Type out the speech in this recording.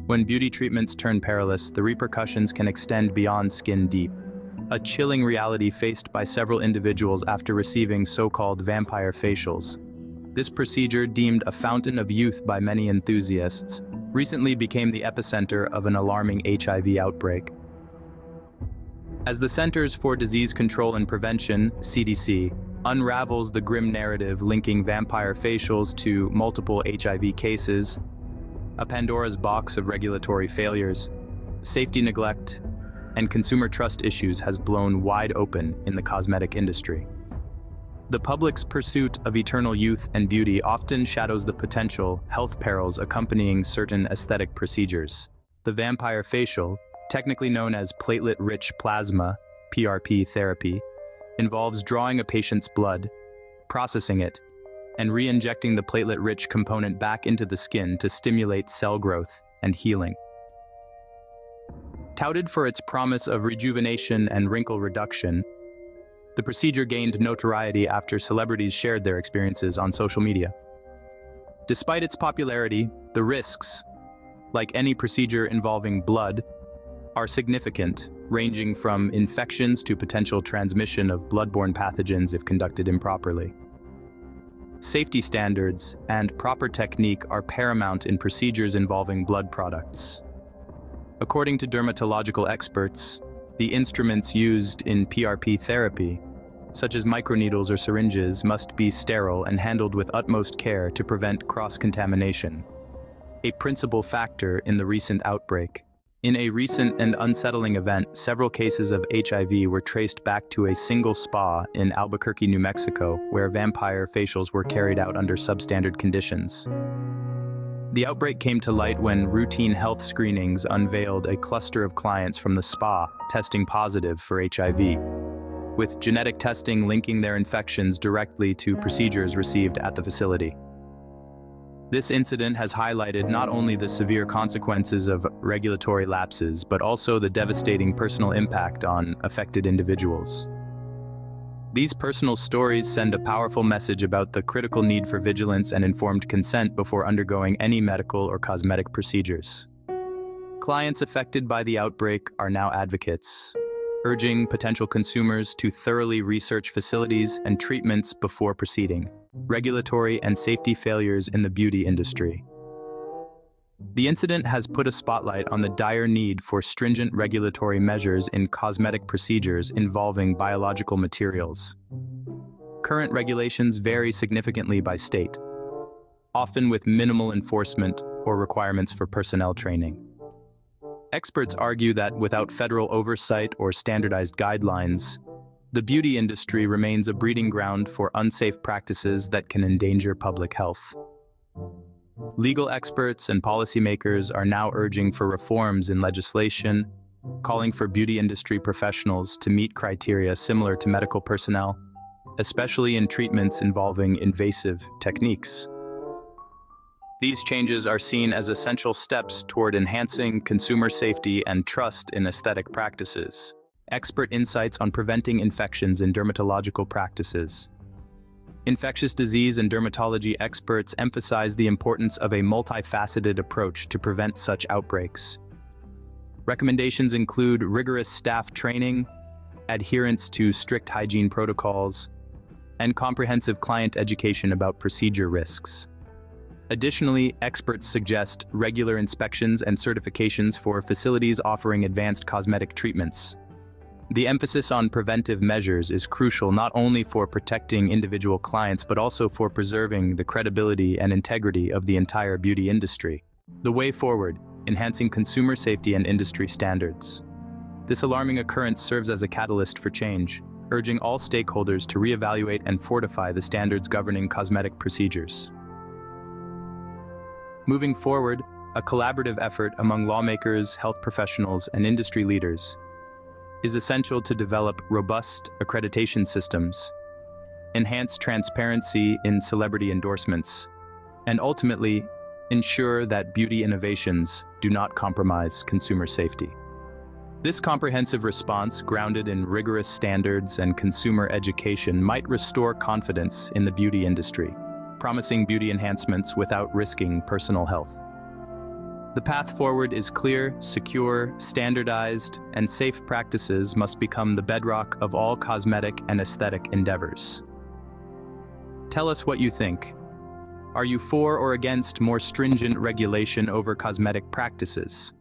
When beauty treatments turn perilous, the repercussions can extend beyond skin deep. A chilling reality faced by several individuals after receiving so-called vampire facials. This procedure, deemed a fountain of youth by many enthusiasts, recently became the epicenter of an alarming HIV outbreak. As the Centers for Disease Control and Prevention, CDC, unravels the grim narrative linking vampire facials to multiple HIV cases, a Pandora's box of regulatory failures, safety neglect, and consumer trust issues has blown wide open in the cosmetic industry. The public's pursuit of eternal youth and beauty often shadows the potential health perils accompanying certain aesthetic procedures. The vampire facial, technically known as platelet-rich plasma (PRP) therapy, involves drawing a patient's blood, processing it, and re-injecting the platelet-rich component back into the skin to stimulate cell growth and healing. Touted for its promise of rejuvenation and wrinkle reduction, the procedure gained notoriety after celebrities shared their experiences on social media. Despite its popularity, the risks, like any procedure involving blood, are significant, ranging from infections to potential transmission of bloodborne pathogens if conducted improperly. Safety standards and proper technique are paramount in procedures involving blood products. According to dermatological experts, the instruments used in PRP therapy, such as microneedles or syringes, must be sterile and handled with utmost care to prevent cross-contamination, a principal factor in the recent outbreak. In a recent and unsettling event, several cases of HIV were traced back to a single spa in Albuquerque, New Mexico, where vampire facials were carried out under substandard conditions. The outbreak came to light when routine health screenings unveiled a cluster of clients from the spa testing positive for HIV, with genetic testing linking their infections directly to procedures received at the facility. This incident has highlighted not only the severe consequences of regulatory lapses, but also the devastating personal impact on affected individuals. These personal stories send a powerful message about the critical need for vigilance and informed consent before undergoing any medical or cosmetic procedures. Clients affected by the outbreak are now advocates, urging potential consumers to thoroughly research facilities and treatments before proceeding. Regulatory and safety failures in the beauty industry. The incident has put a spotlight on the dire need for stringent regulatory measures in cosmetic procedures involving biological materials. Current regulations vary significantly by state, often with minimal enforcement or requirements for personnel training. Experts argue that without federal oversight or standardized guidelines, the beauty industry remains a breeding ground for unsafe practices that can endanger public health. Legal experts and policymakers are now urging for reforms in legislation, calling for beauty industry professionals to meet criteria similar to medical personnel, especially in treatments involving invasive techniques. These changes are seen as essential steps toward enhancing consumer safety and trust in aesthetic practices. Expert insights on preventing infections in dermatological practices. Infectious disease and dermatology experts emphasize the importance of a multifaceted approach to prevent such outbreaks. Recommendations include rigorous staff training, adherence to strict hygiene protocols, and comprehensive client education about procedure risks. Additionally, experts suggest regular inspections and certifications for facilities offering advanced cosmetic treatments. The emphasis on preventive measures is crucial not only for protecting individual clients but also for preserving the credibility and integrity of the entire beauty industry. The way forward, enhancing consumer safety and industry standards. This alarming occurrence serves as a catalyst for change, urging all stakeholders to reevaluate and fortify the standards governing cosmetic procedures. Moving forward, a collaborative effort among lawmakers, health professionals, and industry leaders is essential to develop robust accreditation systems, enhance transparency in celebrity endorsements, and ultimately ensure that beauty innovations do not compromise consumer safety. This comprehensive response, grounded in rigorous standards and consumer education, might restore confidence in the beauty industry, promising beauty enhancements without risking personal health. The path forward is clear, secure, standardized, and safe practices must become the bedrock of all cosmetic and aesthetic endeavors. Tell us what you think. Are you for or against more stringent regulation over cosmetic practices?